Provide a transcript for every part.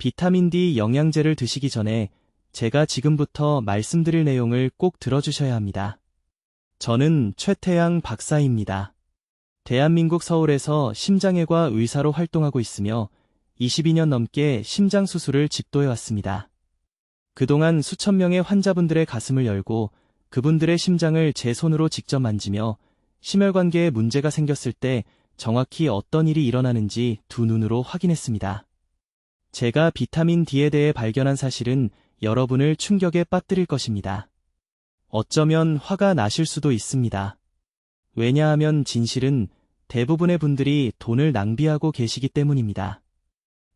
비타민 D 영양제를 드시기 전에 제가 지금부터 말씀드릴 내용을 꼭 들어주셔야 합니다. 저는 최태양 박사입니다. 대한민국 서울에서 심장외과 의사로 활동하고 있으며 22년 넘게 심장 수술을 집도해왔습니다. 그동안 수천 명의 환자분들의 가슴을 열고 그분들의 심장을 제 손으로 직접 만지며 심혈관계에 문제가 생겼을 때 정확히 어떤 일이 일어나는지 두 눈으로 확인했습니다. 제가 비타민 D에 대해 발견한 사실은 여러분을 충격에 빠뜨릴 것입니다. 어쩌면 화가 나실 수도 있습니다. 왜냐하면 진실은 대부분의 분들이 돈을 낭비하고 계시기 때문입니다.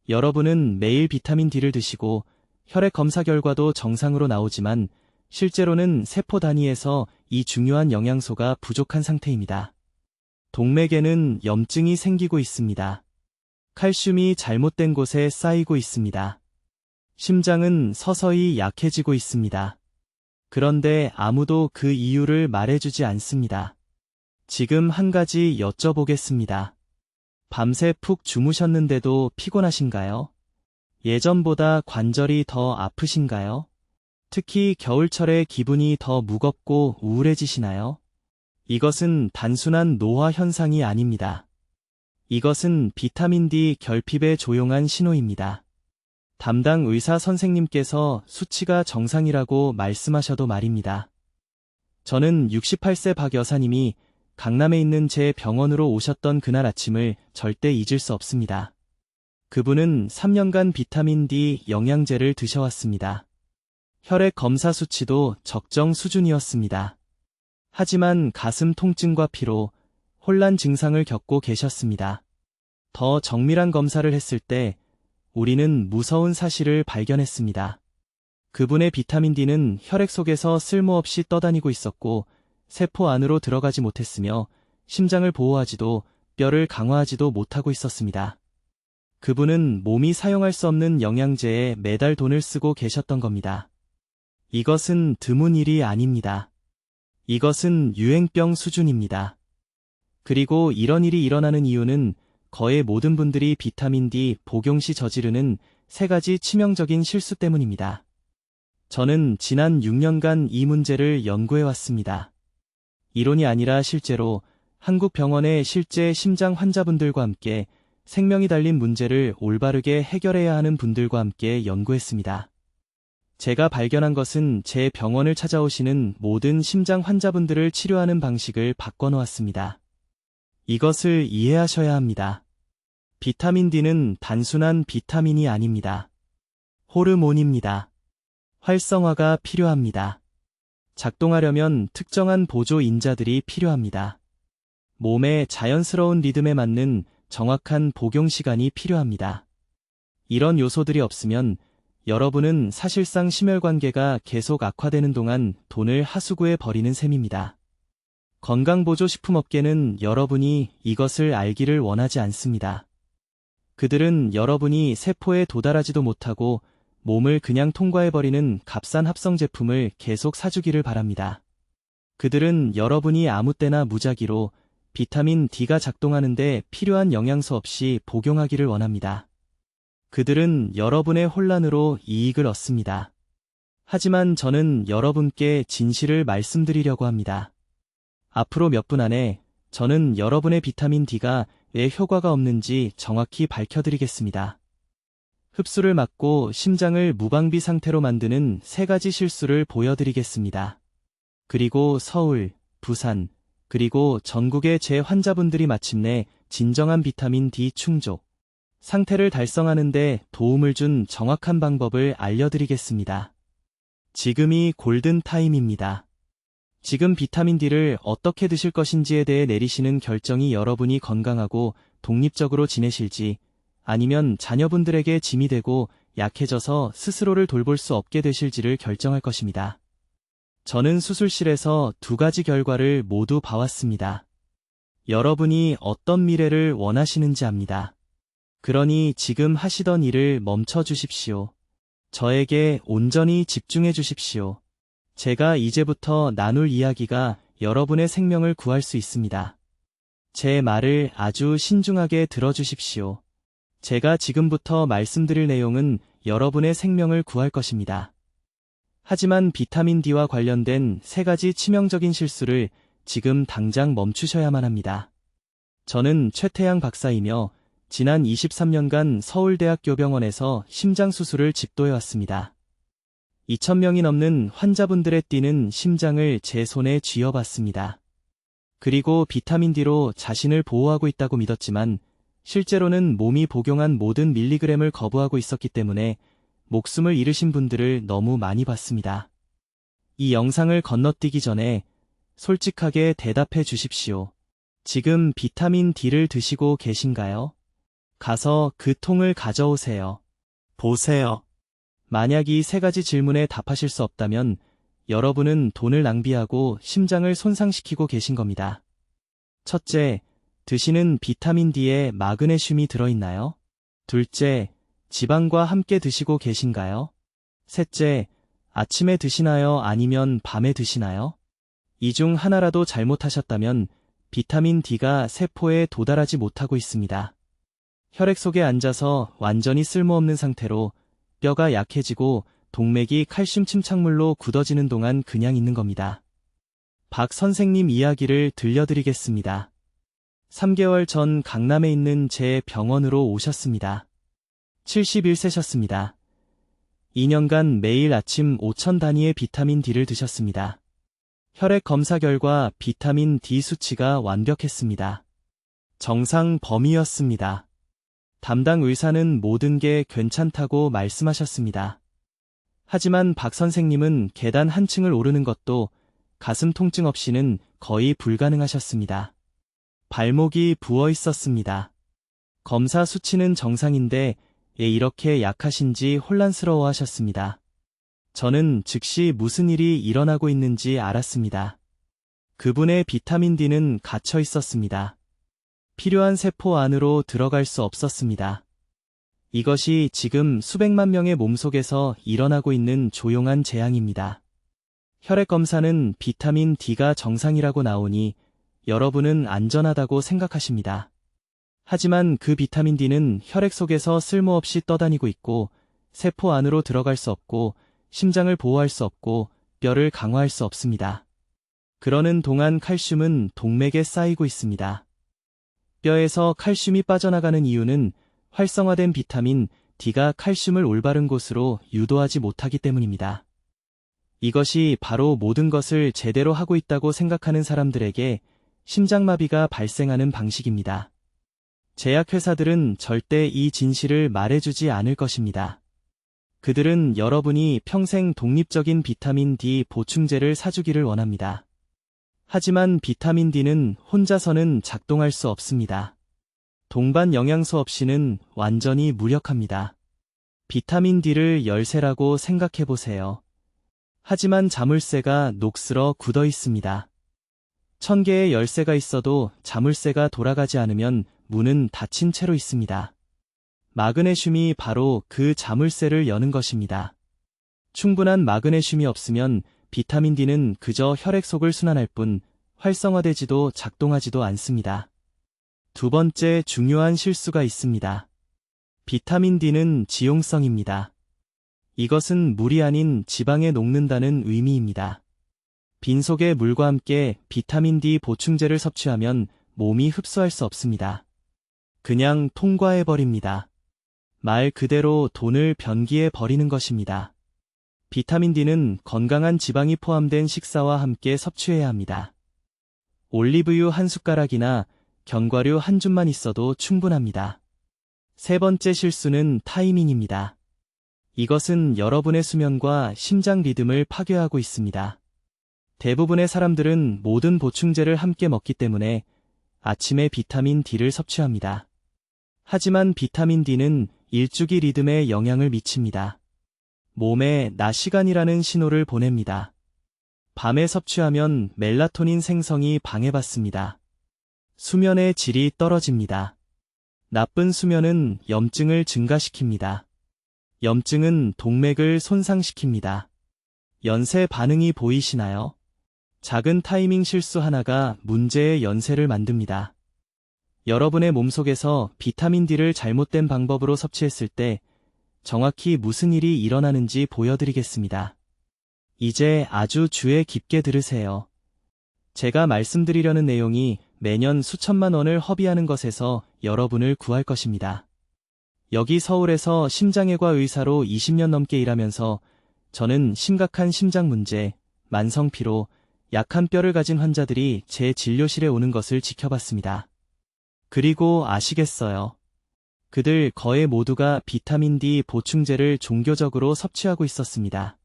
여러분은 매일 비타민 D를 드시고 혈액 검사 결과도 정상으로 나오지만 실제로는 세포 단위에서 이 중요한 영양소가 부족한 상태입니다. 동맥에는 염증이 생기고 있습니다. 칼슘이 잘못된 곳에 쌓이고 있습니다. 심장은 서서히 약해지고 있습니다. 그런데 아무도 그 이유를 말해주지 않습니다. 지금 한 가지 여쭤보겠습니다. 밤새 푹 주무셨는데도 피곤하신가요? 예전보다 관절이 더 아프신가요? 특히 겨울철에 기분이 더 무겁고 우울해지시나요? 이것은 단순한 노화 현상이 아닙니다. 이것은 비타민 D 결핍의 조용한 신호입니다. 담당 의사 선생님께서 수치가 정상이라고 말씀하셔도 말입니다. 저는 68세 박 여사님이 강남에 있는 제 병원으로 오셨던 그날 아침을 절대 잊을 수 없습니다. 그분은 3년간 비타민 D 영양제를 드셔왔습니다. 혈액 검사 수치도 적정 수준이었습니다. 하지만 가슴 통증과 피로, 혼란 증상을 겪고 계셨습니다. 더 정밀한 검사를 했을 때 우리는 무서운 사실을 발견했습니다. 그분의 비타민 D는 혈액 속에서 쓸모없이 떠다니고 있었고 세포 안으로 들어가지 못했으며 심장을 보호하지도 뼈를 강화하지도 못하고 있었습니다. 그분은 몸이 사용할 수 없는 영양제에 매달 돈을 쓰고 계셨던 겁니다. 이것은 드문 일이 아닙니다. 이것은 유행병 수준입니다. 그리고 이런 일이 일어나는 이유는 거의 모든 분들이 비타민 D 복용 시 저지르는 세 가지 치명적인 실수 때문입니다. 저는 지난 6년간 이 문제를 연구해왔습니다. 이론이 아니라 실제로 한국 병원의 실제 심장 환자분들과 함께 생명이 달린 문제를 올바르게 해결해야 하는 분들과 함께 연구했습니다. 제가 발견한 것은 제 병원을 찾아오시는 모든 심장 환자분들을 치료하는 방식을 바꿔놓았습니다. 이것을 이해하셔야 합니다. 비타민 D는 단순한 비타민이 아닙니다. 호르몬입니다. 활성화가 필요합니다. 작동하려면 특정한 보조 인자들이 필요합니다. 몸의 자연스러운 리듬에 맞는 정확한 복용 시간이 필요합니다. 이런 요소들이 없으면 여러분은 사실상 심혈관계가 계속 악화되는 동안 돈을 하수구에 버리는 셈입니다. 건강보조식품업계는 여러분이 이것을 알기를 원하지 않습니다. 그들은 여러분이 세포에 도달하지도 못하고 몸을 그냥 통과해버리는 값싼 합성 제품을 계속 사주기를 바랍니다. 그들은 여러분이 아무 때나 무작위로 비타민 D가 작동하는데 필요한 영양소 없이 복용하기를 원합니다. 그들은 여러분의 혼란으로 이익을 얻습니다. 하지만 저는 여러분께 진실을 말씀드리려고 합니다. 앞으로 몇 분 안에 저는 여러분의 비타민 D가 왜 효과가 없는지 정확히 밝혀드리겠습니다. 흡수를 막고 심장을 무방비 상태로 만드는 세 가지 실수를 보여드리겠습니다. 그리고 서울, 부산, 그리고 전국의 제 환자분들이 마침내 진정한 비타민 D 충족 상태를 달성하는 데 도움을 준 정확한 방법을 알려드리겠습니다. 지금이 골든 타임입니다. 지금 비타민 D를 어떻게 드실 것인지에 대해 내리시는 결정이 여러분이 건강하고 독립적으로 지내실지 아니면 자녀분들에게 짐이 되고 약해져서 스스로를 돌볼 수 없게 되실지를 결정할 것입니다. 저는 수술실에서 두 가지 결과를 모두 봐왔습니다. 여러분이 어떤 미래를 원하시는지 압니다. 그러니 지금 하시던 일을 멈춰 주십시오. 저에게 온전히 집중해 주십시오. 제가 이제부터 나눌 이야기가 여러분의 생명을 구할 수 있습니다. 제 말을 아주 신중하게 들어주십시오. 제가 지금부터 말씀드릴 내용은 여러분의 생명을 구할 것입니다. 하지만 비타민 D와 관련된 3가지 치명적인 실수를 지금 당장 멈추셔야만 합니다. 저는 최태양 박사이며 지난 23년간 서울대학교병원에서 심장수술을 집도해왔습니다. 2,000명이 넘는 환자분들의 뛰는 심장을 제 손에 쥐어봤습니다. 그리고 비타민 D로 자신을 보호하고 있다고 믿었지만 실제로는 몸이 복용한 모든 밀리그램을 거부하고 있었기 때문에 목숨을 잃으신 분들을 너무 많이 봤습니다. 이 영상을 건너뛰기 전에 솔직하게 대답해 주십시오. 지금 비타민 D를 드시고 계신가요? 가서 그 통을 가져오세요. 보세요. 만약 이 3가지 질문에 답하실 수 없다면 여러분은 돈을 낭비하고 심장을 손상시키고 계신 겁니다. 첫째, 드시는 비타민 D에 마그네슘이 들어있나요? 둘째, 지방과 함께 드시고 계신가요? 셋째, 아침에 드시나요? 아니면 밤에 드시나요? 이 중 하나라도 잘못하셨다면 비타민 D가 세포에 도달하지 못하고 있습니다. 혈액 속에 앉아서 완전히 쓸모없는 상태로 뼈가 약해지고 동맥이 칼슘 침착물로 굳어지는 동안 그냥 있는 겁니다. 박 선생님 이야기를 들려드리겠습니다. 3개월 전 강남에 있는 제 병원으로 오셨습니다. 71세셨습니다. 2년간 매일 아침 5,000 단위의 비타민 D를 드셨습니다. 혈액 검사 결과 비타민 D 수치가 완벽했습니다. 정상 범위였습니다. 담당 의사는 모든 게 괜찮다고 말씀하셨습니다. 하지만 박 선생님은 계단 한 층을 오르는 것도 가슴 통증 없이는 거의 불가능하셨습니다. 발목이 부어 있었습니다. 검사 수치는 정상인데 왜 이렇게 약하신지 혼란스러워 하셨습니다. 저는 즉시 무슨 일이 일어나고 있는지 알았습니다. 그분의 비타민 D는 갇혀 있었습니다. 필요한 세포 안으로 들어갈 수 없었습니다. 이것이 지금 수백만 명의 몸속에서 일어나고 있는 조용한 재앙입니다. 혈액 검사는 비타민 D가 정상이라고 나오니 여러분은 안전하다고 생각하십니다. 하지만 그 비타민 D는 혈액 속에서 쓸모없이 떠다니고 있고 세포 안으로 들어갈 수 없고 심장을 보호할 수 없고 뼈를 강화할 수 없습니다. 그러는 동안 칼슘은 동맥에 쌓이고 있습니다. 뼈에서 칼슘이 빠져나가는 이유는 활성화된 비타민 D가 칼슘을 올바른 곳으로 유도하지 못하기 때문입니다. 이것이 바로 모든 것을 제대로 하고 있다고 생각하는 사람들에게 심장마비가 발생하는 방식입니다. 제약회사들은 절대 이 진실을 말해주지 않을 것입니다. 그들은 여러분이 평생 독립적인 비타민 D 보충제를 사주기를 원합니다. 하지만 비타민 D는 혼자서는 작동할 수 없습니다. 동반 영양소 없이는 완전히 무력합니다. 비타민 D를 열쇠라고 생각해보세요. 하지만 자물쇠가 녹슬어 굳어 있습니다. 1000개의 열쇠가 있어도 자물쇠가 돌아가지 않으면 문은 닫힌 채로 있습니다. 마그네슘이 바로 그 자물쇠를 여는 것입니다. 충분한 마그네슘이 없으면 비타민 D는 그저 혈액 속을 순환할 뿐 활성화되지도 작동하지도 않습니다. 두 번째 중요한 실수가 있습니다. 비타민 D는 지용성입니다. 이것은 물이 아닌 지방에 녹는다는 의미입니다. 빈속에 물과 함께 비타민 D 보충제를 섭취하면 몸이 흡수할 수 없습니다. 그냥 통과해버립니다. 말 그대로 돈을 변기에 버리는 것입니다. 비타민 D는 건강한 지방이 포함된 식사와 함께 섭취해야 합니다. 올리브유 한 숟가락이나 견과류 한 줌만 있어도 충분합니다. 세 번째 실수는 타이밍입니다. 이것은 여러분의 수면과 심장 리듬을 파괴하고 있습니다. 대부분의 사람들은 모든 보충제를 함께 먹기 때문에 아침에 비타민 D를 섭취합니다. 하지만 비타민 D는 일주기 리듬에 영향을 미칩니다. 몸에 낮 시간이라는 신호를 보냅니다. 밤에 섭취하면 멜라토닌 생성이 방해받습니다. 수면의 질이 떨어집니다. 나쁜 수면은 염증을 증가시킵니다. 염증은 동맥을 손상시킵니다. 연쇄 반응이 보이시나요? 작은 타이밍 실수 하나가 문제의 연쇄를 만듭니다. 여러분의 몸속에서 비타민 D를 잘못된 방법으로 섭취했을 때 정확히 무슨 일이 일어나는지 보여드리겠습니다. 이제 아주 주의 깊게 들으세요. 제가 말씀드리려는 내용이 매년 수천만 원을 허비하는 것에서 여러분을 구할 것입니다. 여기 서울에서 심장외과 의사로 20년 넘게 일하면서 저는 심각한 심장 문제, 만성피로, 약한 뼈를 가진 환자들이 제 진료실에 오는 것을 지켜봤습니다. 그리고 아시겠어요? 그들 거의 모두가 비타민 D 보충제를 종교적으로 섭취하고 있었습니다.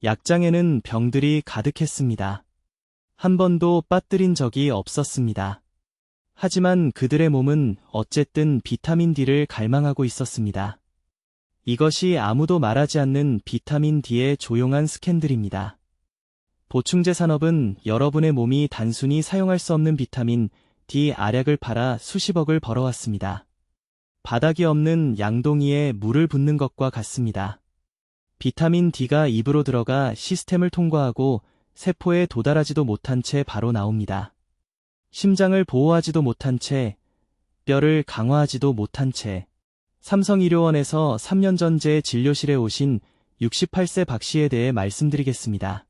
약장에는 병들이 가득했습니다. 한 번도 빠뜨린 적이 없었습니다. 하지만 그들의 몸은 어쨌든 비타민 D를 갈망하고 있었습니다. 이것이 아무도 말하지 않는 비타민 D의 조용한 스캔들입니다. 보충제 산업은 여러분의 몸이 단순히 사용할 수 없는 비타민 D 알약을 팔아 수십억을 벌어왔습니다. 바닥이 없는 양동이에 물을 붓는 것과 같습니다. 비타민 D가 입으로 들어가 시스템을 통과하고 세포에 도달하지도 못한 채 바로 나옵니다. 심장을 보호하지도 못한 채, 뼈를 강화하지도 못한 채. 삼성의료원에서 3년 전 제 진료실에 오신 68세 박 씨에 대해 말씀드리겠습니다.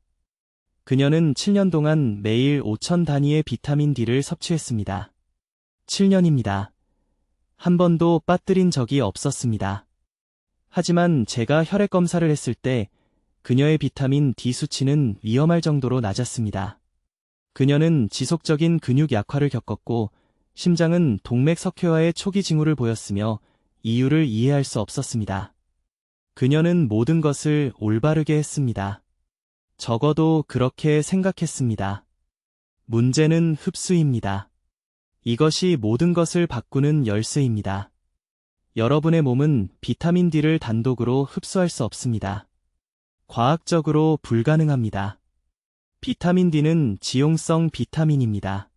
그녀는 7년 동안 매일 5천 단위의 비타민 D를 섭취했습니다. 7년입니다. 한 번도 빠뜨린 적이 없었습니다. 하지만 제가 혈액 검사를 했을 때 그녀의 비타민 D 수치는 위험할 정도로 낮았습니다. 그녀는 지속적인 근육 약화를 겪었고 심장은 동맥 석회화의 초기 징후를 보였으며 이유를 이해할 수 없었습니다. 그녀는 모든 것을 올바르게 했습니다. 적어도 그렇게 생각했습니다. 문제는 흡수입니다. 이것이 모든 것을 바꾸는 열쇠입니다. 여러분의 몸은 비타민 D를 단독으로 흡수할 수 없습니다. 과학적으로 불가능합니다. 비타민 D는 지용성 비타민입니다.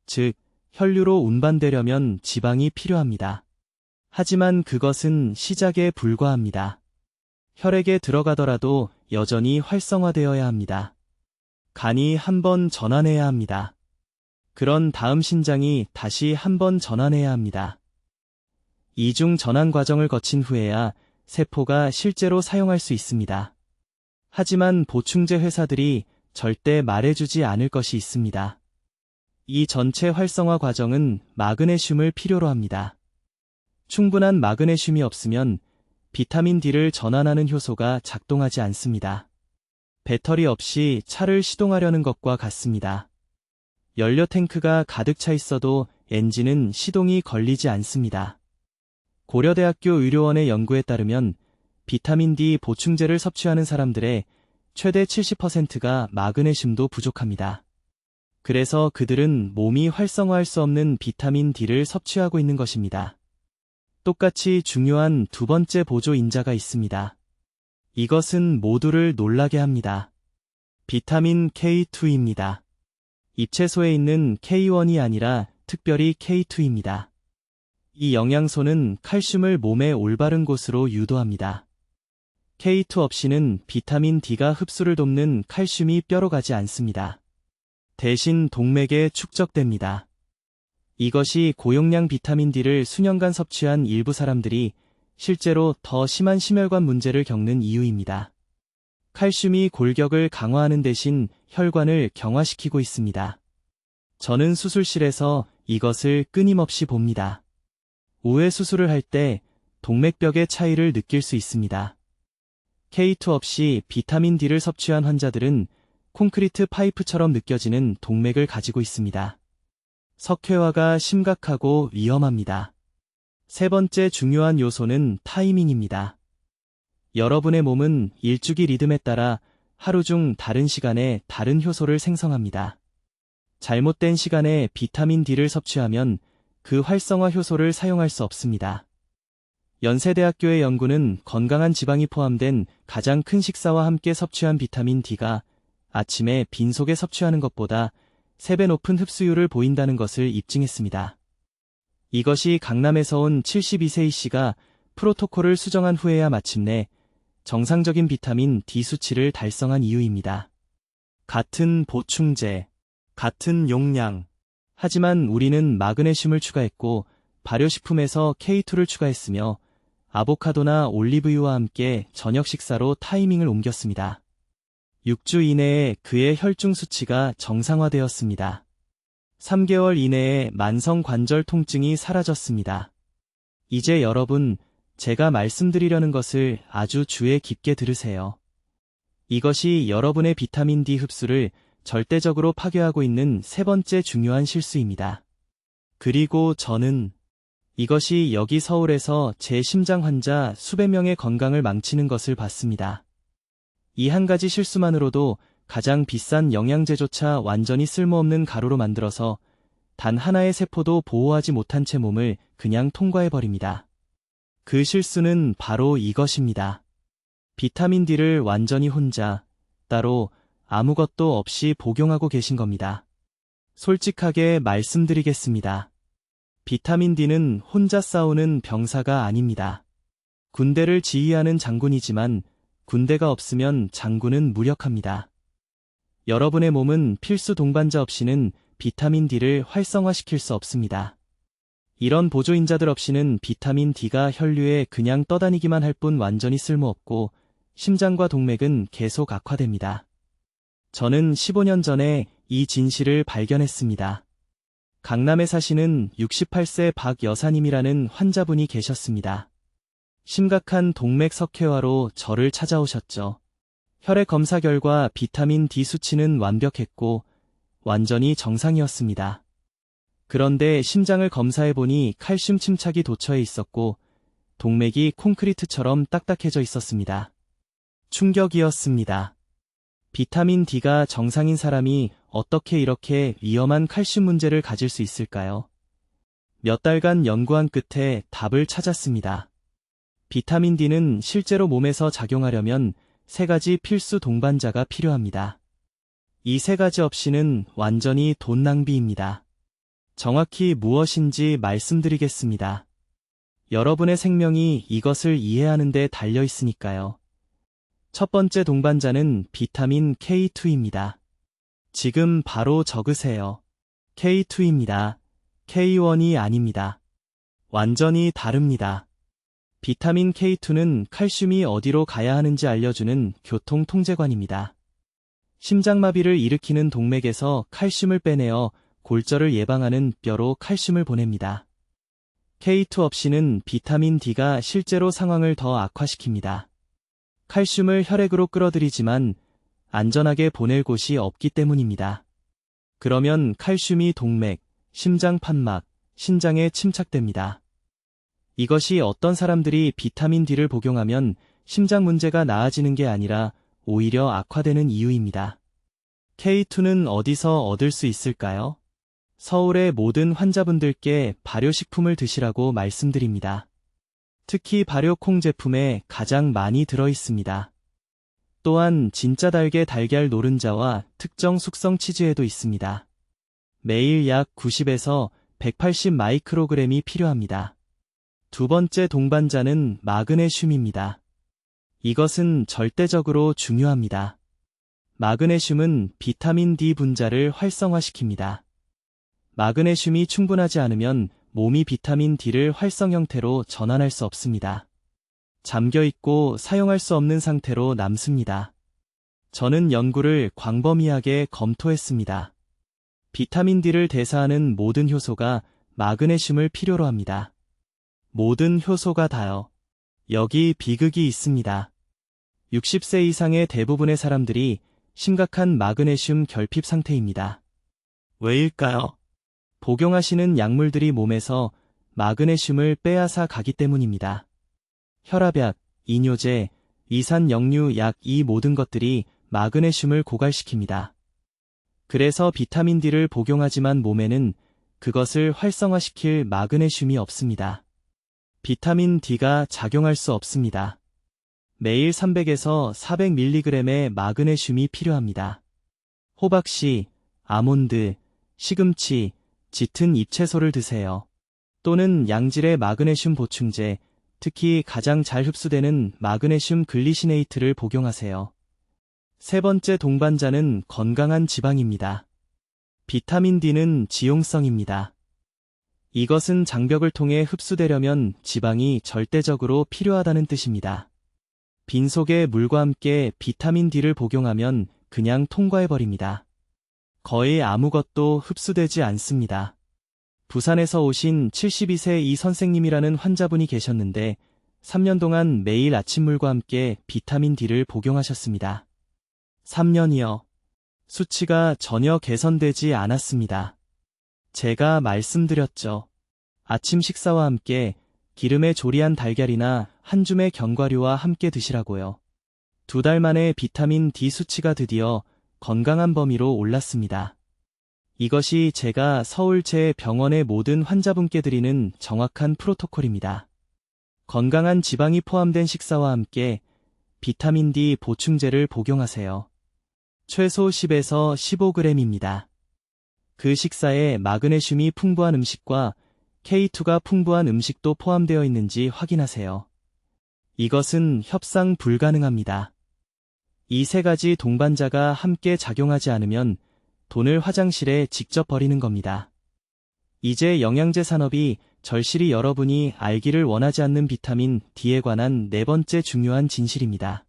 즉, 혈류로 운반되려면 지방이 필요합니다. 하지만 그것은 시작에 불과합니다. 혈액에 들어가더라도 여전히 활성화되어야 합니다. 간이 한 번 전환해야 합니다. 그런 다음 신장이 다시 한 번 전환해야 합니다. 이중 전환 과정을 거친 후에야 세포가 실제로 사용할 수 있습니다. 하지만 보충제 회사들이 절대 말해주지 않을 것이 있습니다. 이 전체 활성화 과정은 마그네슘을 필요로 합니다. 충분한 마그네슘이 없으면 비타민 D를 전환하는 효소가 작동하지 않습니다. 배터리 없이 차를 시동하려는 것과 같습니다. 연료 탱크가 가득 차 있어도 엔진은 시동이 걸리지 않습니다. 고려대학교 의료원의 연구에 따르면 비타민 D 보충제를 섭취하는 사람들의 최대 70%가 마그네슘도 부족합니다. 그래서 그들은 몸이 활성화할 수 없는 비타민 D를 섭취하고 있는 것입니다. 똑같이 중요한 두 번째 보조 인자가 있습니다. 이것은 모두를 놀라게 합니다. 비타민 K2입니다. 잎채소에 있는 K1이 아니라 특별히 K2입니다. 이 영양소는 칼슘을 몸의 올바른 곳으로 유도합니다. K2 없이는 비타민 D가 흡수를 돕는 칼슘이 뼈로 가지 않습니다. 대신 동맥에 축적됩니다. 이것이 고용량 비타민 D를 수년간 섭취한 일부 사람들이 실제로 더 심한 심혈관 문제를 겪는 이유입니다. 칼슘이 골격을 강화하는 대신 혈관을 경화시키고 있습니다. 저는 수술실에서 이것을 끊임없이 봅니다. 우회 수술을 할 때 동맥벽의 차이를 느낄 수 있습니다. K2 없이 비타민 D를 섭취한 환자들은 콘크리트 파이프처럼 느껴지는 동맥을 가지고 있습니다. 석회화가 심각하고 위험합니다. 세 번째 중요한 요소는 타이밍입니다. 여러분의 몸은 일주기 리듬에 따라 하루 중 다른 시간에 다른 효소를 생성합니다. 잘못된 시간에 비타민 D를 섭취하면 그 활성화 효소를 사용할 수 없습니다. 연세대학교의 연구는 건강한 지방이 포함된 가장 큰 식사와 함께 섭취한 비타민 D가 아침에 빈속에 섭취하는 것보다 3배 높은 흡수율을 보인다는 것을 입증했습니다. 이것이 강남에서 온 72세 이 씨가 프로토콜을 수정한 후에야 마침내 정상적인 비타민 D 수치를 달성한 이유입니다. 같은 보충제, 같은 용량, 하지만 우리는 마그네슘을 추가했고 발효식품에서 K2를 추가했으며 아보카도나 올리브유와 함께 저녁 식사로 타이밍을 옮겼습니다. 6주 이내에 그의 혈중 수치가 정상화되었습니다. 3개월 이내에 만성 관절 통증이 사라졌습니다. 이제 여러분, 제가 말씀드리려는 것을 아주 주의 깊게 들으세요. 이것이 여러분의 비타민 D 흡수를 절대적으로 파괴하고 있는 세 번째 중요한 실수입니다. 그리고 저는 이것이 여기 서울에서 제 심장 환자 수백 명의 건강을 망치는 것을 봤습니다. 이 한 가지 실수만으로도 가장 비싼 영양제조차 완전히 쓸모없는 가루로 만들어서 단 하나의 세포도 보호하지 못한 채 몸을 그냥 통과해버립니다. 그 실수는 바로 이것입니다. 비타민 D를 완전히 혼자, 따로 아무것도 없이 복용하고 계신 겁니다. 솔직하게 말씀드리겠습니다. 비타민 D는 혼자 싸우는 병사가 아닙니다. 군대를 지휘하는 장군이지만 군대가 없으면 장군은 무력합니다. 여러분의 몸은 필수 동반자 없이는 비타민 D를 활성화시킬 수 없습니다. 이런 보조인자들 없이는 비타민 D가 혈류에 그냥 떠다니기만 할 뿐 완전히 쓸모없고 심장과 동맥은 계속 악화됩니다. 저는 15년 전에 이 진실을 발견했습니다. 강남에 사시는 68세 박 여사님이라는 환자분이 계셨습니다. 심각한 동맥 석회화로 저를 찾아오셨죠. 혈액 검사 결과 비타민 D 수치는 완벽했고 완전히 정상이었습니다. 그런데 심장을 검사해보니 칼슘 침착이 도처에 있었고 동맥이 콘크리트처럼 딱딱해져 있었습니다. 충격이었습니다. 비타민 D가 정상인 사람이 어떻게 이렇게 위험한 칼슘 문제를 가질 수 있을까요? 몇 달간 연구한 끝에 답을 찾았습니다. 비타민 D는 실제로 몸에서 작용하려면 세 가지 필수 동반자가 필요합니다. 이 세 가지 없이는 완전히 돈 낭비입니다. 정확히 무엇인지 말씀드리겠습니다. 여러분의 생명이 이것을 이해하는 데 달려 있으니까요. 첫 번째 동반자는 비타민 K2입니다. 지금 바로 적으세요. K2입니다. K1이 아닙니다. 완전히 다릅니다. 비타민 K2는 칼슘이 어디로 가야 하는지 알려주는 교통통제관입니다. 심장마비를 일으키는 동맥에서 칼슘을 빼내어 골절을 예방하는 뼈로 칼슘을 보냅니다. K2 없이는 비타민 D가 실제로 상황을 더 악화시킵니다. 칼슘을 혈액으로 끌어들이지만 안전하게 보낼 곳이 없기 때문입니다. 그러면 칼슘이 동맥, 심장 판막, 신장에 침착됩니다. 이것이 어떤 사람들이 비타민 D를 복용하면 심장 문제가 나아지는 게 아니라 오히려 악화되는 이유입니다. K2는 어디서 얻을 수 있을까요? 서울의 모든 환자분들께 발효식품을 드시라고 말씀드립니다. 특히 발효콩 제품에 가장 많이 들어 있습니다. 또한 진짜 달걀 노른자와 특정 숙성 치즈에도 있습니다. 매일 약 90에서 180 마이크로그램이 필요합니다. 두 번째 동반자는 마그네슘입니다. 이것은 절대적으로 중요합니다. 마그네슘은 비타민 D 분자를 활성화시킵니다. 마그네슘이 충분하지 않으면 몸이 비타민 D를 활성 형태로 전환할 수 없습니다. 잠겨있고 사용할 수 없는 상태로 남습니다. 저는 연구를 광범위하게 검토했습니다. 비타민 D를 대사하는 모든 효소가 마그네슘을 필요로 합니다. 모든 효소가 다요. 여기 비극이 있습니다. 60세 이상의 대부분의 사람들이 심각한 마그네슘 결핍 상태입니다. 왜일까요? 복용하시는 약물들이 몸에서 마그네슘을 빼앗아 가기 때문입니다. 혈압약, 이뇨제, 위산역류약 이 모든 것들이 마그네슘을 고갈시킵니다. 그래서 비타민 D를 복용하지만 몸에는 그것을 활성화시킬 마그네슘이 없습니다. 비타민 D가 작용할 수 없습니다. 매일 300에서 400mg의 마그네슘이 필요합니다. 호박씨, 아몬드, 시금치, 짙은 잎채소를 드세요. 또는 양질의 마그네슘 보충제, 특히 가장 잘 흡수되는 마그네슘 글리시네이트를 복용하세요. 세 번째 동반자는 건강한 지방입니다. 비타민 D는 지용성입니다. 이것은 장벽을 통해 흡수되려면 지방이 절대적으로 필요하다는 뜻입니다. 빈속에 물과 함께 비타민 D를 복용하면 그냥 통과해버립니다. 거의 아무것도 흡수되지 않습니다. 부산에서 오신 72세 이 선생님이라는 환자분이 계셨는데 3년 동안 매일 아침물과 함께 비타민 D를 복용하셨습니다. 3년이요. 수치가 전혀 개선되지 않았습니다. 제가 말씀드렸죠. 아침 식사와 함께 기름에 조리한 달걀이나 한 줌의 견과류와 함께 드시라고요. 2달 만에 비타민 D 수치가 드디어 건강한 범위로 올랐습니다. 이것이 제가 서울제 병원의 모든 환자분께 드리는 정확한 프로토콜입니다. 건강한 지방이 포함된 식사와 함께 비타민 D 보충제를 복용하세요. 최소 10에서 15g입니다. 그 식사에 마그네슘이 풍부한 음식과 K2가 풍부한 음식도 포함되어 있는지 확인하세요. 이것은 협상 불가능합니다. 이 3가지 동반자가 함께 작용하지 않으면 돈을 화장실에 직접 버리는 겁니다. 이제 영양제 산업이 절실히 여러분이 알기를 원하지 않는 비타민 D에 관한 4번째 중요한 진실입니다.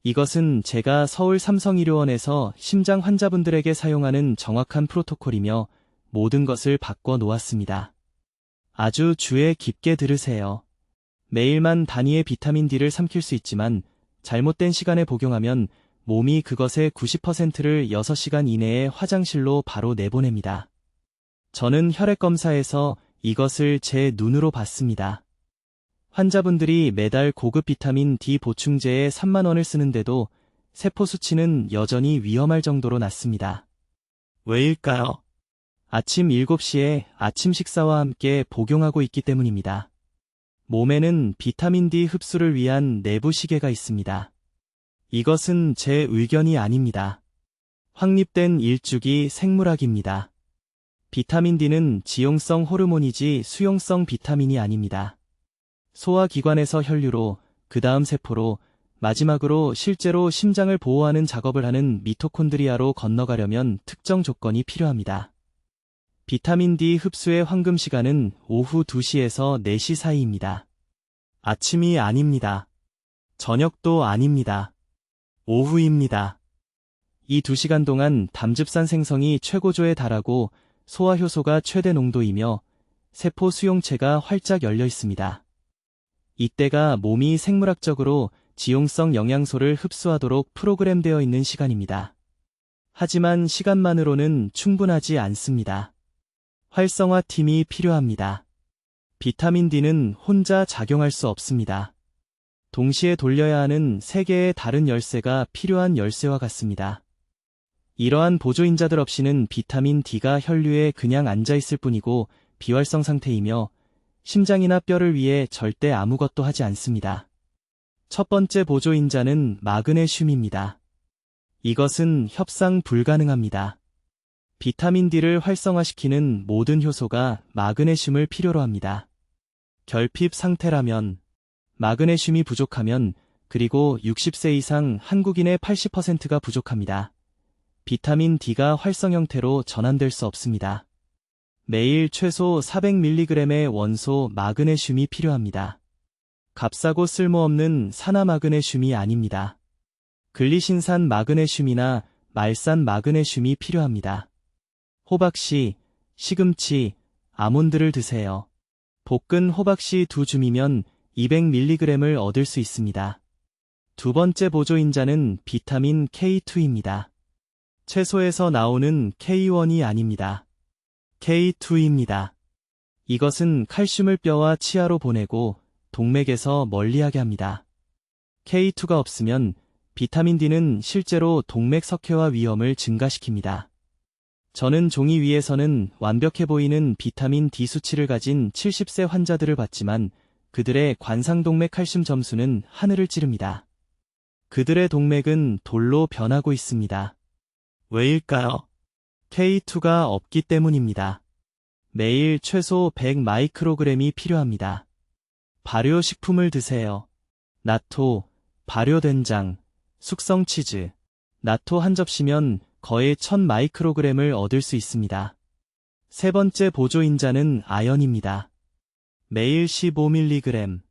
이것은 제가 서울 삼성의료원에서 심장 환자분들에게 사용하는 정확한 프로토콜이며 모든 것을 바꿔 놓았습니다. 아주 주의 깊게 들으세요. 매일만 단위의 비타민 D를 삼킬 수 있지만 잘못된 시간에 복용하면 몸이 그것의 90%를 6시간 이내에 화장실로 바로 내보냅니다. 저는 혈액검사에서 이것을 제 눈으로 봤습니다. 환자분들이 매달 고급 비타민 D 보충제에 3만 원을 쓰는데도 세포 수치는 여전히 위험할 정도로 낮습니다. 왜일까요? 아침 7시에 아침 식사와 함께 복용하고 있기 때문입니다. 몸에는 비타민 D 흡수를 위한 내부 시계가 있습니다. 이것은 제 의견이 아닙니다. 확립된 일주기 생물학입니다. 비타민 D는 지용성 호르몬이지 수용성 비타민이 아닙니다. 소화기관에서 혈류로, 그 다음 세포로, 마지막으로 실제로 심장을 보호하는 작업을 하는 미토콘드리아로 건너가려면 특정 조건이 필요합니다. 비타민 D 흡수의 황금 시간은 오후 2시에서 4시 사이입니다. 아침이 아닙니다. 저녁도 아닙니다. 오후입니다. 이 2시간 동안 담즙산 생성이 최고조에 달하고 소화 효소가 최대 농도이며 세포 수용체가 활짝 열려 있습니다. 이때가 몸이 생물학적으로 지용성 영양소를 흡수하도록 프로그램되어 있는 시간입니다. 하지만 시간만으로는 충분하지 않습니다. 활성화팀이 필요합니다. 비타민 D는 혼자 작용할 수 없습니다. 동시에 돌려야 하는 3개의 다른 열쇠가 필요한 열쇠와 같습니다. 이러한 보조인자들 없이는 비타민 D가 혈류에 그냥 앉아있을 뿐이고 비활성 상태이며 심장이나 뼈를 위해 절대 아무것도 하지 않습니다. 첫 번째 보조인자는 마그네슘입니다. 이것은 협상 불가능합니다. 비타민 D를 활성화시키는 모든 효소가 마그네슘을 필요로 합니다. 결핍 상태라면, 마그네슘이 부족하면, 그리고 60세 이상 한국인의 80%가 부족합니다. 비타민 D가 활성 형태로 전환될 수 없습니다. 매일 최소 400mg의 원소 마그네슘이 필요합니다. 값싸고 쓸모없는 산화 마그네슘이 아닙니다. 글리신산 마그네슘이나 말산 마그네슘이 필요합니다. 호박씨, 시금치, 아몬드를 드세요. 볶은 호박씨 2줌이면 200mg을 얻을 수 있습니다. 두 번째 보조인자는 비타민 K2입니다. 채소에서 나오는 K1이 아닙니다. K2입니다. 이것은 칼슘을 뼈와 치아로 보내고 동맥에서 멀리하게 합니다. K2가 없으면 비타민 D는 실제로 동맥 석회화 위험을 증가시킵니다. 저는 종이 위에서는 완벽해 보이는 비타민 D 수치를 가진 70세 환자들을 봤지만 그들의 관상동맥 칼슘 점수는 하늘을 찌릅니다. 그들의 동맥은 돌로 변하고 있습니다. 왜일까요? K2가 없기 때문입니다. 매일 최소 100 마이크로그램이 필요합니다. 발효식품을 드세요. 나토, 발효된장, 숙성치즈. 나토 한 접시면 거의 1000마이크로그램을 얻을 수 있습니다. 세 번째 보조인자는 아연입니다. 매일 15mg.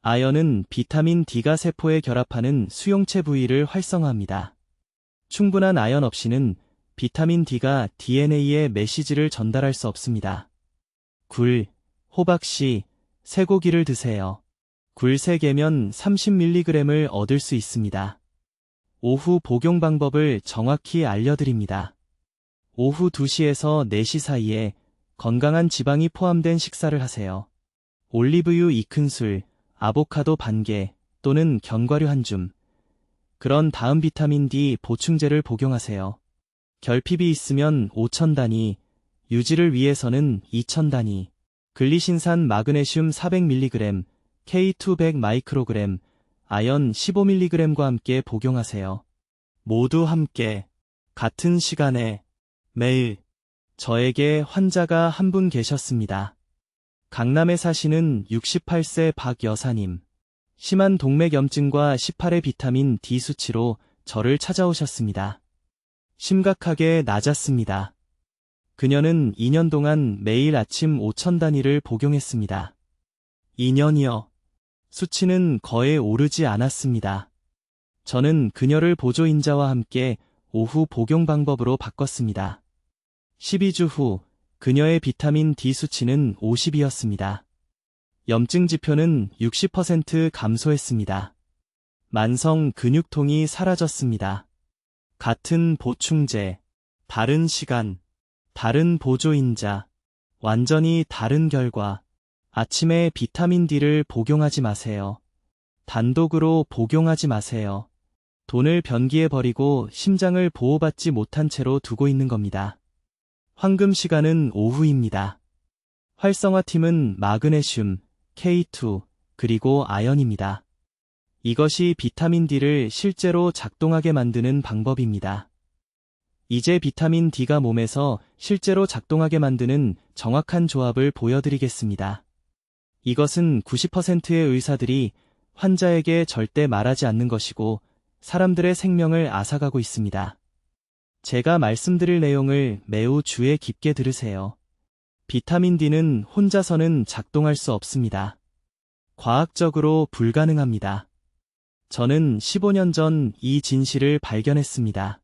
아연은 비타민 D가 세포에 결합하는 수용체 부위를 활성화합니다. 충분한 아연 없이는 비타민 D가 DNA에 메시지를 전달할 수 없습니다. 굴, 호박씨, 쇠고기를 드세요. 굴 3개면 30mg을 얻을 수 있습니다. 오후 복용 방법을 정확히 알려드립니다. 오후 2시에서 4시 사이에 건강한 지방이 포함된 식사를 하세요. 올리브유 2큰술, 아보카도 반개 또는 견과류 1줌. 그런 다음 비타민 D 보충제를 복용하세요. 결핍이 있으면 5000단위, 유지를 위해서는 2000단위, 글리신산 마그네슘 400mg, K2 100마이크로그램, 아연 15mg과 함께 복용하세요. 모두 함께, 같은 시간에, 매일. 저에게 환자가 한 분 계셨습니다. 강남에 사시는 68세 박 여사님. 심한 동맥염증과 18의 비타민 D 수치로 저를 찾아오셨습니다. 심각하게 낮았습니다. 그녀는 2년 동안 매일 아침 5000단위를 복용했습니다. 2년이요. 수치는 거의 오르지 않았습니다. 저는 그녀를 보조인자와 함께 오후 복용 방법으로 바꿨습니다. 12주 후 그녀의 비타민 D 수치는 50이었습니다. 염증 지표는 60% 감소했습니다. 만성 근육통이 사라졌습니다. 같은 보충제, 다른 시간, 다른 보조인자, 완전히 다른 결과. 아침에 비타민 D를 복용하지 마세요. 단독으로 복용하지 마세요. 돈을 변기에 버리고 심장을 보호받지 못한 채로 두고 있는 겁니다. 황금 시간은 오후입니다. 활성화팀은 마그네슘, K2, 그리고 아연입니다. 이것이 비타민 D를 실제로 작동하게 만드는 방법입니다. 이제 비타민 D가 몸에서 실제로 작동하게 만드는 정확한 조합을 보여드리겠습니다. 이것은 90%의 의사들이 환자에게 절대 말하지 않는 것이고 사람들의 생명을 앗아가고 있습니다. 제가 말씀드릴 내용을 매우 주의 깊게 들으세요. 비타민 D는 혼자서는 작동할 수 없습니다. 과학적으로 불가능합니다. 저는 15년 전 이 진실을 발견했습니다.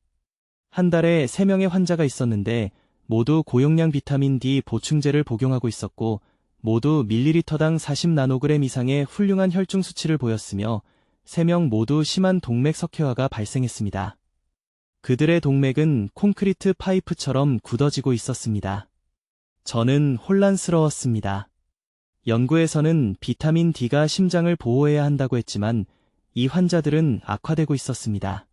한 달에 3명의 환자가 있었는데 모두 고용량 비타민 D 보충제를 복용하고 있었고 모두 밀리리터당 40나노그램 이상의 훌륭한 혈중 수치를 보였으며 3명 모두 심한 동맥 석회화가 발생했습니다. 그들의 동맥은 콘크리트 파이프처럼 굳어지고 있었습니다. 저는 혼란스러웠습니다. 연구에서는 비타민 D가 심장을 보호해야 한다고 했지만 이 환자들은 악화되고 있었습니다.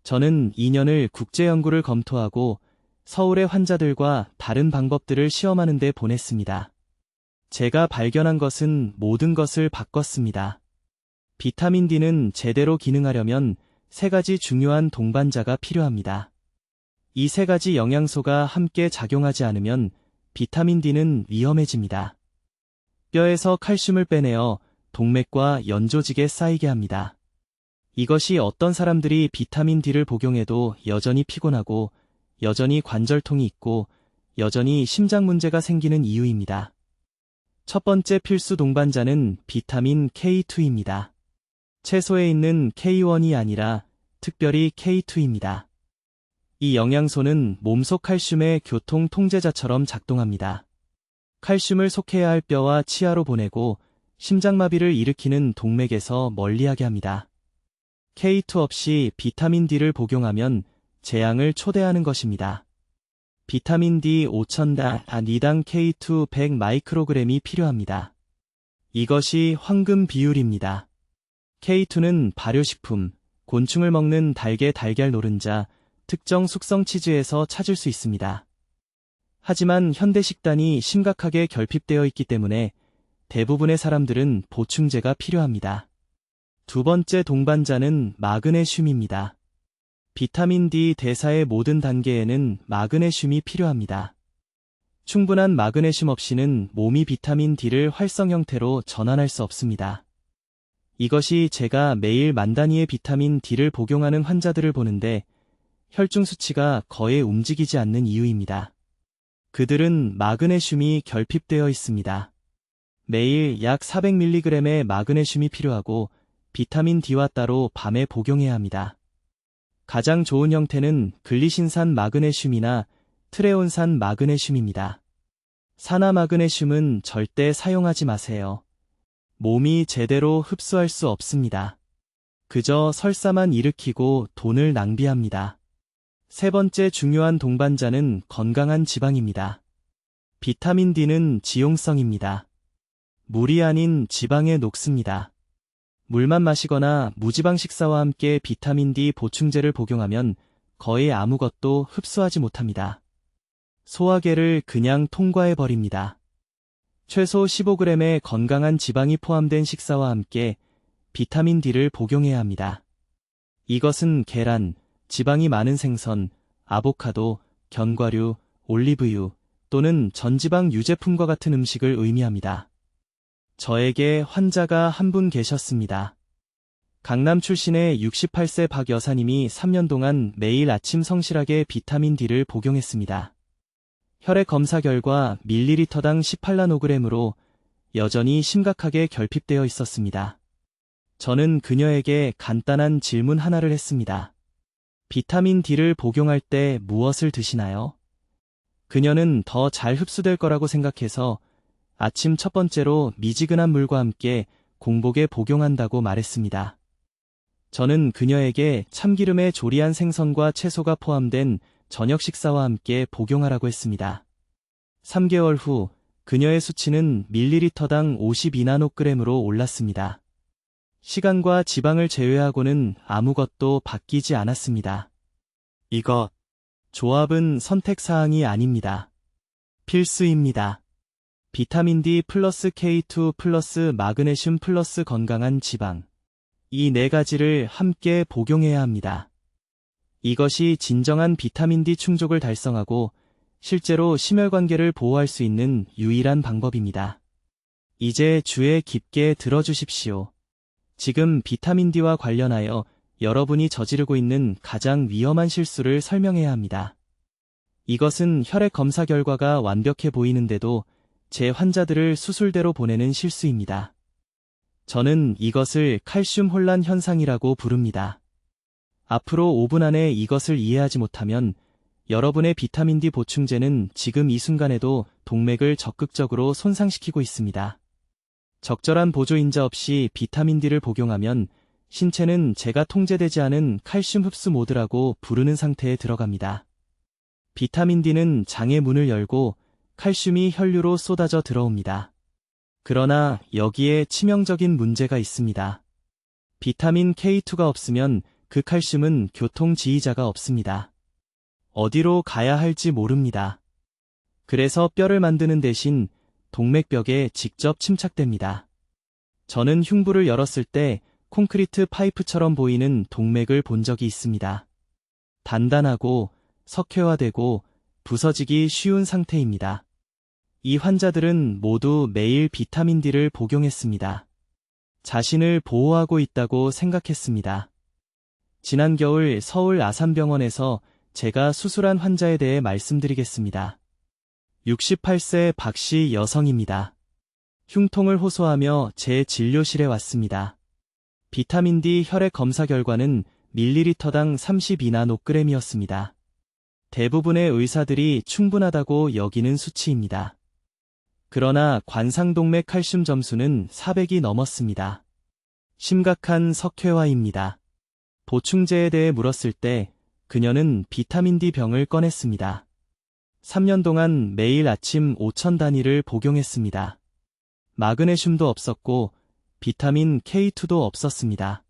저는 2년을 국제 연구를 검토하고 서울의 환자들과 다른 방법들을 시험하는 데 보냈습니다. 제가 발견한 것은 모든 것을 바꿨습니다. 비타민 D는 제대로 기능하려면 3가지 중요한 동반자가 필요합니다. 이 3가지 영양소가 함께 작용하지 않으면 비타민 D는 위험해집니다. 뼈에서 칼슘을 빼내어 동맥과 연조직에 쌓이게 합니다. 이것이 어떤 사람들이 비타민 D를 복용해도 여전히 피곤하고 여전히 관절통이 있고 여전히 심장 문제가 생기는 이유입니다. 첫 번째 필수 동반자는 비타민 K2입니다. 채소에 있는 K1이 아니라 특별히 K2입니다. 이 영양소는 몸속 칼슘의 교통 통제자처럼 작동합니다. 칼슘을 속해야 할 뼈와 치아로 보내고 심장마비를 일으키는 동맥에서 멀리하게 합니다. K2 없이 비타민 D를 복용하면 재앙을 초대하는 것입니다. 비타민 D 5000단위당 K2 100마이크로그램이 필요합니다. 이것이 황금 비율입니다. K2는 발효식품, 곤충을 먹는 닭의 달걀 노른자, 특정 숙성 치즈에서 찾을 수 있습니다. 하지만 현대 식단이 심각하게 결핍되어 있기 때문에 대부분의 사람들은 보충제가 필요합니다. 두 번째 동반자는 마그네슘입니다. 비타민 D 대사의 모든 단계에는 마그네슘이 필요합니다. 충분한 마그네슘 없이는 몸이 비타민 D를 활성 형태로 전환할 수 없습니다. 이것이 제가 매일 만 단위의 비타민 D를 복용하는 환자들을 보는데 혈중 수치가 거의 움직이지 않는 이유입니다. 그들은 마그네슘이 결핍되어 있습니다. 매일 약 400mg의 마그네슘이 필요하고 비타민 D와 따로 밤에 복용해야 합니다. 가장 좋은 형태는 글리신산 마그네슘이나 트레온산 마그네슘입니다. 산화 마그네슘은 절대 사용하지 마세요. 몸이 제대로 흡수할 수 없습니다. 그저 설사만 일으키고 돈을 낭비합니다. 세 번째 중요한 동반자는 건강한 지방입니다. 비타민 D는 지용성입니다. 물이 아닌 지방에 녹습니다. 물만 마시거나 무지방 식사와 함께 비타민 D 보충제를 복용하면 거의 아무것도 흡수하지 못합니다. 소화계를 그냥 통과해버립니다. 최소 15g의 건강한 지방이 포함된 식사와 함께 비타민 D를 복용해야 합니다. 이것은 계란, 지방이 많은 생선, 아보카도, 견과류, 올리브유 또는 전지방 유제품과 같은 음식을 의미합니다. 저에게 환자가 한 분 계셨습니다. 강남 출신의 68세 박 여사님이 3년 동안 매일 아침 성실하게 비타민 D를 복용했습니다. 혈액 검사 결과 밀리리터당 18나노그램으로 여전히 심각하게 결핍되어 있었습니다. 저는 그녀에게 간단한 질문 하나를 했습니다. 비타민 D를 복용할 때 무엇을 드시나요? 그녀는 더 잘 흡수될 거라고 생각해서 아침 첫 번째로 미지근한 물과 함께 공복에 복용한다고 말했습니다. 저는 그녀에게 참기름에 조리한 생선과 채소가 포함된 저녁 식사와 함께 복용하라고 했습니다. 3개월 후 그녀의 수치는 밀리리터당 52나노그램으로 올랐습니다. 시간과 지방을 제외하고는 아무것도 바뀌지 않았습니다. 이것, 조합은 선택사항이 아닙니다. 필수입니다. 비타민 D 플러스 K2 플러스 마그네슘 플러스 건강한 지방. 이 네 가지를 함께 복용해야 합니다. 이것이 진정한 비타민 D 충족을 달성하고 실제로 심혈관계를 보호할 수 있는 유일한 방법입니다. 이제 주에 깊게 들어주십시오. 지금 비타민 D와 관련하여 여러분이 저지르고 있는 가장 위험한 실수를 설명해야 합니다. 이것은 혈액 검사 결과가 완벽해 보이는데도 제 환자들을 수술대로 보내는 실수입니다. 저는 이것을 칼슘 혼란 현상이라고 부릅니다. 앞으로 5분 안에 이것을 이해하지 못하면 여러분의 비타민 D 보충제는 지금 이 순간에도 동맥을 적극적으로 손상시키고 있습니다. 적절한 보조인자 없이 비타민 D를 복용하면 신체는 제가 통제되지 않은 칼슘 흡수 모드라고 부르는 상태에 들어갑니다. 비타민 D는 장의 문을 열고 칼슘이 혈류로 쏟아져 들어옵니다. 그러나 여기에 치명적인 문제가 있습니다. 비타민 K2가 없으면 그 칼슘은 교통 지휘자가 없습니다. 어디로 가야 할지 모릅니다. 그래서 뼈를 만드는 대신 동맥벽에 직접 침착됩니다. 저는 흉부를 열었을 때 콘크리트 파이프처럼 보이는 동맥을 본 적이 있습니다. 단단하고 석회화되고 부서지기 쉬운 상태입니다. 이 환자들은 모두 매일 비타민 D를 복용했습니다. 자신을 보호하고 있다고 생각했습니다. 지난 겨울 서울 아산병원에서 제가 수술한 환자에 대해 말씀드리겠습니다. 68세 박씨 여성입니다. 흉통을 호소하며 제 진료실에 왔습니다. 비타민 D 혈액 검사 결과는 밀리리터당 32나노그램이었습니다. 대부분의 의사들이 충분하다고 여기는 수치입니다. 그러나 관상동맥 칼슘 점수는 400이 넘었습니다. 심각한 석회화입니다. 보충제에 대해 물었을 때 그녀는 비타민 D 병을 꺼냈습니다. 3년 동안 매일 아침 5,000 단위를 복용했습니다. 마그네슘도 없었고 비타민 K2도 없었습니다.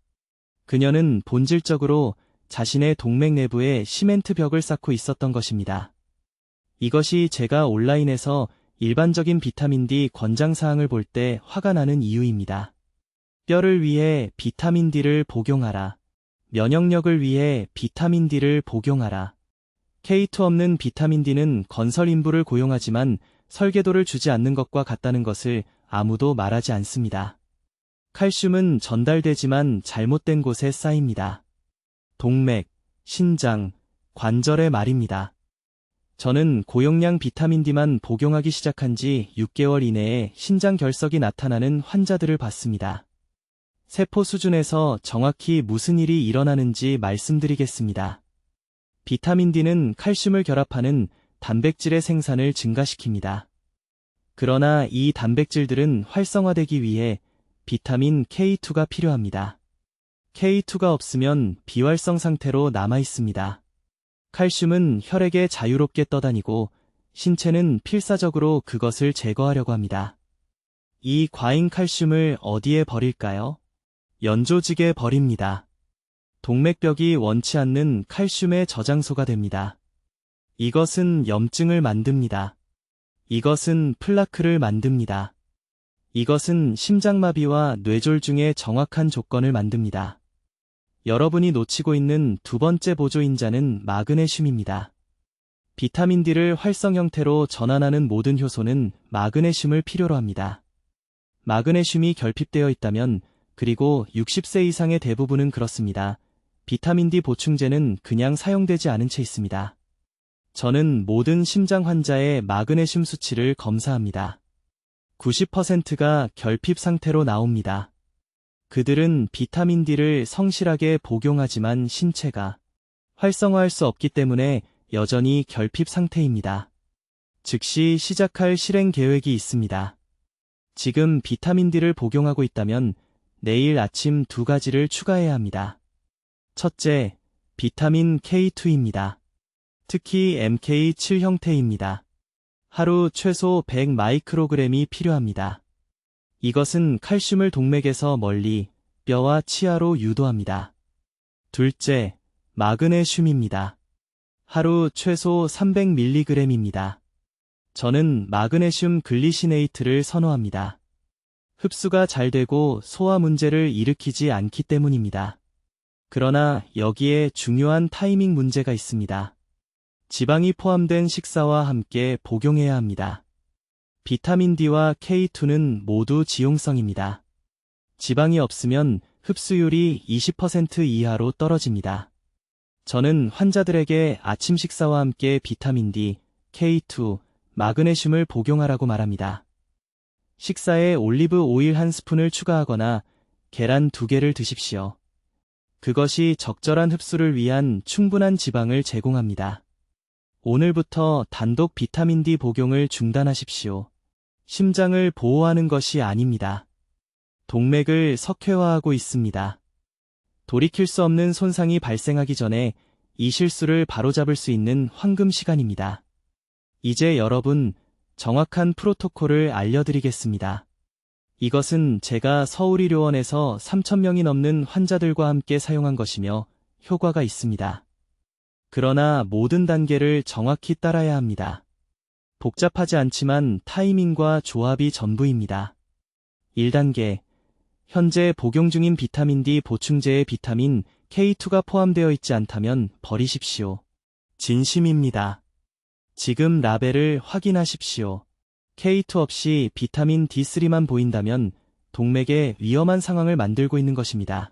그녀는 본질적으로 자신의 동맥 내부에 시멘트 벽을 쌓고 있었던 것입니다. 이것이 제가 온라인에서 일반적인 비타민 D 권장사항을 볼 때 화가 나는 이유입니다. 뼈를 위해 비타민 D를 복용하라. 면역력을 위해 비타민 D를 복용하라. K2 없는 비타민 D는 건설 인부를 고용하지만 설계도를 주지 않는 것과 같다는 것을 아무도 말하지 않습니다. 칼슘은 전달되지만 잘못된 곳에 쌓입니다. 동맥, 신장, 관절에 말입니다. 저는 고용량 비타민 D만 복용하기 시작한 지 6개월 이내에 신장 결석이 나타나는 환자들을 봤습니다. 세포 수준에서 정확히 무슨 일이 일어나는지 말씀드리겠습니다. 비타민 D는 칼슘을 결합하는 단백질의 생산을 증가시킵니다. 그러나 이 단백질들은 활성화되기 위해 비타민 K2가 필요합니다. K2가 없으면 비활성 상태로 남아 있습니다. 칼슘은 혈액에 자유롭게 떠다니고 신체는 필사적으로 그것을 제거하려고 합니다. 이 과잉 칼슘을 어디에 버릴까요? 연조직에 버립니다. 동맥벽이 원치 않는 칼슘의 저장소가 됩니다. 이것은 염증을 만듭니다. 이것은 플라크를 만듭니다. 이것은 심장마비와 뇌졸중의 정확한 조건을 만듭니다. 여러분이 놓치고 있는 두 번째 보조인자는 마그네슘입니다. 비타민 D를 활성 형태로 전환하는 모든 효소는 마그네슘을 필요로 합니다. 마그네슘이 결핍되어 있다면, 그리고 60세 이상의 대부분은 그렇습니다. 비타민 D 보충제는 그냥 사용되지 않은 채 있습니다. 저는 모든 심장 환자의 마그네슘 수치를 검사합니다. 90%가 결핍 상태로 나옵니다. 그들은 비타민 D를 성실하게 복용하지만 신체가 활성화할 수 없기 때문에 여전히 결핍 상태입니다. 즉시 시작할 실행 계획이 있습니다. 지금 비타민 D를 복용하고 있다면 내일 아침 2가지를 추가해야 합니다. 첫째, 비타민 K2입니다. 특히 MK7 형태입니다. 하루 최소 100 마이크로그램이 필요합니다. 이것은 칼슘을 동맥에서 멀리 뼈와 치아로 유도합니다. 둘째, 마그네슘입니다. 하루 최소 300mg입니다. 저는 마그네슘 글리시네이트를 선호합니다. 흡수가 잘 되고 소화 문제를 일으키지 않기 때문입니다. 그러나 여기에 중요한 타이밍 문제가 있습니다. 지방이 포함된 식사와 함께 복용해야 합니다. 비타민 D와 K2는 모두 지용성입니다. 지방이 없으면 흡수율이 20% 이하로 떨어집니다. 저는 환자들에게 아침 식사와 함께 비타민 D, K2, 마그네슘을 복용하라고 말합니다. 식사에 올리브 오일 1스푼을 추가하거나 계란 2개를 드십시오. 그것이 적절한 흡수를 위한 충분한 지방을 제공합니다. 오늘부터 단독 비타민 D 복용을 중단하십시오. 심장을 보호하는 것이 아닙니다. 동맥을 석회화하고 있습니다. 돌이킬 수 없는 손상이 발생하기 전에 이 실수를 바로잡을 수 있는 황금 시간입니다. 이제 여러분, 정확한 프로토콜을 알려드리겠습니다. 이것은 제가 서울의료원에서 3,000명이 넘는 환자들과 함께 사용한 것이며 효과가 있습니다. 그러나 모든 단계를 정확히 따라야 합니다. 복잡하지 않지만 타이밍과 조합이 전부입니다. 1단계. 현재 복용 중인 비타민 D 보충제에 비타민 K2가 포함되어 있지 않다면 버리십시오. 진심입니다. 지금 라벨을 확인하십시오. K2 없이 비타민 D3만 보인다면 동맥에 위험한 상황을 만들고 있는 것입니다.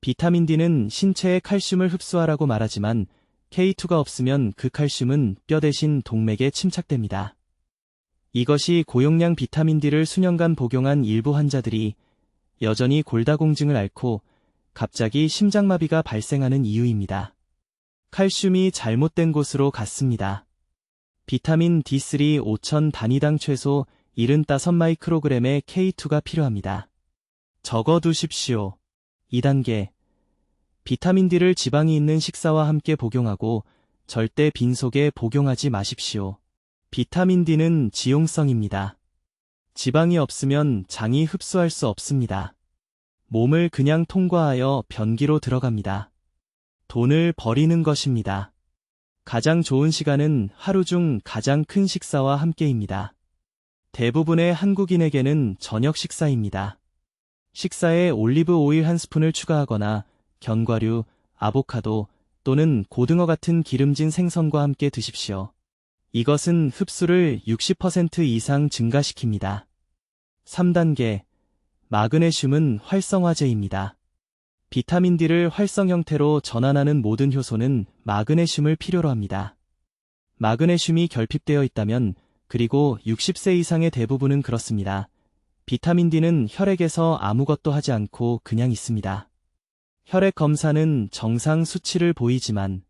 비타민 D는 신체의 칼슘을 흡수하라고 말하지만 K2가 없으면 그 칼슘은 뼈 대신 동맥에 침착됩니다. 이것이 고용량 비타민 D를 수년간 복용한 일부 환자들이 여전히 골다공증을 앓고 갑자기 심장마비가 발생하는 이유입니다. 칼슘이 잘못된 곳으로 갔습니다. 비타민 D3 5,000 단위당 최소 75마이크로그램의 K2가 필요합니다. 적어두십시오. 2단계. 비타민 D를 지방이 있는 식사와 함께 복용하고 절대 빈속에 복용하지 마십시오. 비타민 D는 지용성입니다. 지방이 없으면 장이 흡수할 수 없습니다. 몸을 그냥 통과하여 변기로 들어갑니다. 돈을 버리는 것입니다. 가장 좋은 시간은 하루 중 가장 큰 식사와 함께입니다. 대부분의 한국인에게는 저녁 식사입니다. 식사에 올리브 오일 1스푼을 추가하거나 견과류, 아보카도 또는 고등어 같은 기름진 생선과 함께 드십시오. 이것은 흡수를 60% 이상 증가시킵니다. 3단계. 마그네슘은 활성화제입니다. 비타민 D를 활성 형태로 전환하는 모든 효소는 마그네슘을 필요로 합니다. 마그네슘이 결핍되어 있다면, 그리고 60세 이상의 대부분은 그렇습니다. 비타민 D는 혈액에서 아무것도 하지 않고 그냥 있습니다. 혈액 검사는 정상 수치를 보이지만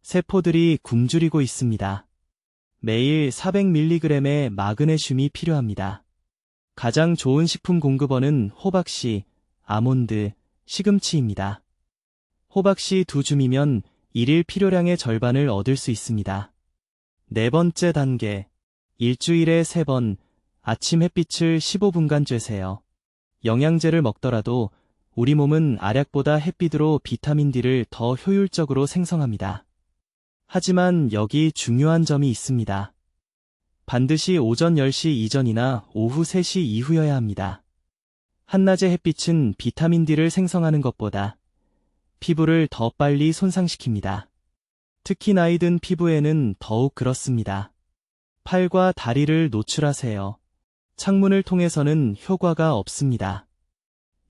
세포들이 굶주리고 있습니다. 매일 400mg의 마그네슘이 필요합니다. 가장 좋은 식품 공급원은 호박씨, 아몬드, 시금치입니다. 호박씨 2줌이면 일일 필요량의 절반을 얻을 수 있습니다. 네 번째 단계, 일주일에 3번 아침 햇빛을 15분간 쬐세요. 영양제를 먹더라도 우리 몸은 알약보다 햇빛으로 비타민 D를 더 효율적으로 생성합니다. 하지만 여기 중요한 점이 있습니다. 반드시 오전 10시 이전이나 오후 3시 이후여야 합니다. 한낮의 햇빛은 비타민 D를 생성하는 것보다 피부를 더 빨리 손상시킵니다. 특히 나이 든 피부에는 더욱 그렇습니다. 팔과 다리를 노출하세요. 창문을 통해서는 효과가 없습니다.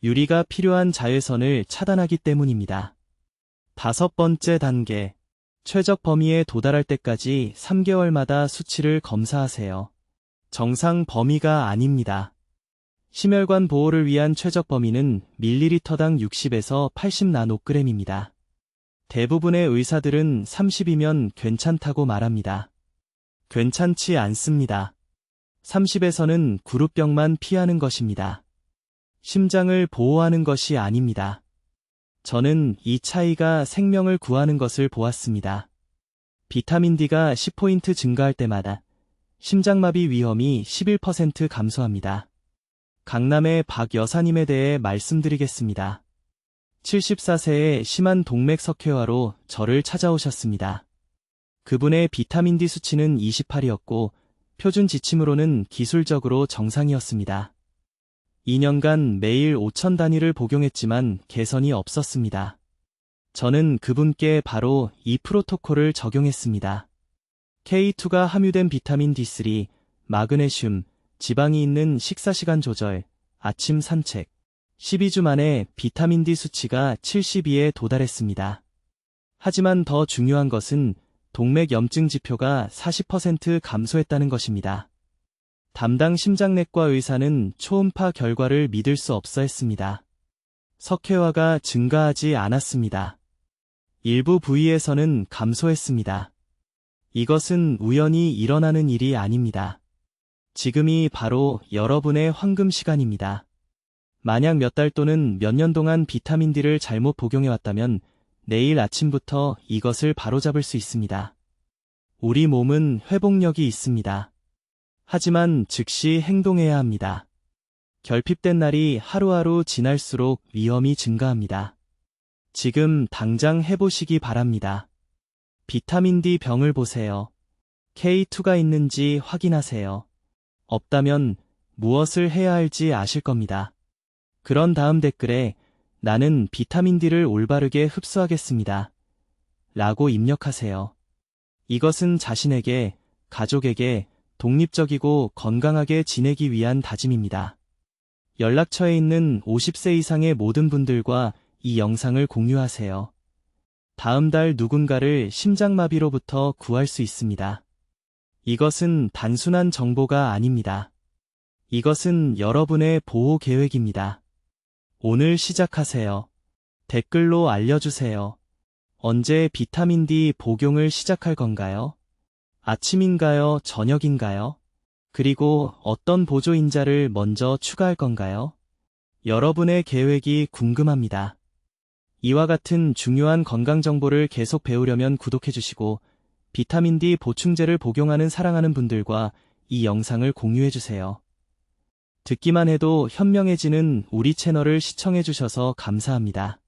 유리가 필요한 자외선을 차단하기 때문입니다. 5번째 단계, 최적 범위에 도달할 때까지 3개월마다 수치를 검사하세요. 정상 범위가 아닙니다. 심혈관 보호를 위한 최적 범위는 밀리리터당 60에서 80나노그램입니다. 대부분의 의사들은 30이면 괜찮다고 말합니다. 괜찮지 않습니다. 30에서는 그룹병만 피하는 것입니다. 심장을 보호하는 것이 아닙니다. 저는 이 차이가 생명을 구하는 것을 보았습니다. 비타민 D가 10포인트 증가할 때마다 심장마비 위험이 11% 감소합니다. 강남의 박 여사님에 대해 말씀드리겠습니다. 74세의 심한 동맥석회화로 저를 찾아오셨습니다. 그분의 비타민 D 수치는 28이었고 표준 지침으로는 기술적으로 정상이었습니다. 2년간 매일 5,000 단위를 복용했지만 개선이 없었습니다. 저는 그분께 바로 이 프로토콜을 적용했습니다. K2가 함유된 비타민 D3, 마그네슘, 지방이 있는 식사시간 조절, 아침 산책, 12주 만에 비타민 D 수치가 72에 도달했습니다. 하지만 더 중요한 것은 동맥염증 지표가 40% 감소했다는 것입니다. 담당 심장내과 의사는 초음파 결과를 믿을 수 없어 했습니다. 석회화가 증가하지 않았습니다. 일부 부위에서는 감소했습니다. 이것은 우연히 일어나는 일이 아닙니다. 지금이 바로 여러분의 황금 시간입니다. 만약 몇 달 또는 몇 년 동안 비타민 D를 잘못 복용해왔다면 내일 아침부터 이것을 바로잡을 수 있습니다. 우리 몸은 회복력이 있습니다. 하지만 즉시 행동해야 합니다. 결핍된 날이 하루하루 지날수록 위험이 증가합니다. 지금 당장 해보시기 바랍니다. 비타민 D 병을 보세요. K2가 있는지 확인하세요. 없다면 무엇을 해야 할지 아실 겁니다. 그런 다음 댓글에 나는 비타민 D를 올바르게 흡수하겠습니다. 라고 입력하세요. 이것은 자신에게, 가족에게 독립적이고 건강하게 지내기 위한 다짐입니다. 연락처에 있는 50세 이상의 모든 분들과 이 영상을 공유하세요. 다음 달 누군가를 심장마비로부터 구할 수 있습니다. 이것은 단순한 정보가 아닙니다. 이것은 여러분의 보호 계획입니다. 오늘 시작하세요. 댓글로 알려주세요. 언제 비타민 D 복용을 시작할 건가요? 아침인가요? 저녁인가요? 그리고 어떤 보조인자를 먼저 추가할 건가요? 여러분의 계획이 궁금합니다. 이와 같은 중요한 건강 정보를 계속 배우려면 구독해주시고 비타민 D 보충제를 복용하는 사랑하는 분들과 이 영상을 공유해주세요. 듣기만 해도 현명해지는 우리 채널을 시청해주셔서 감사합니다.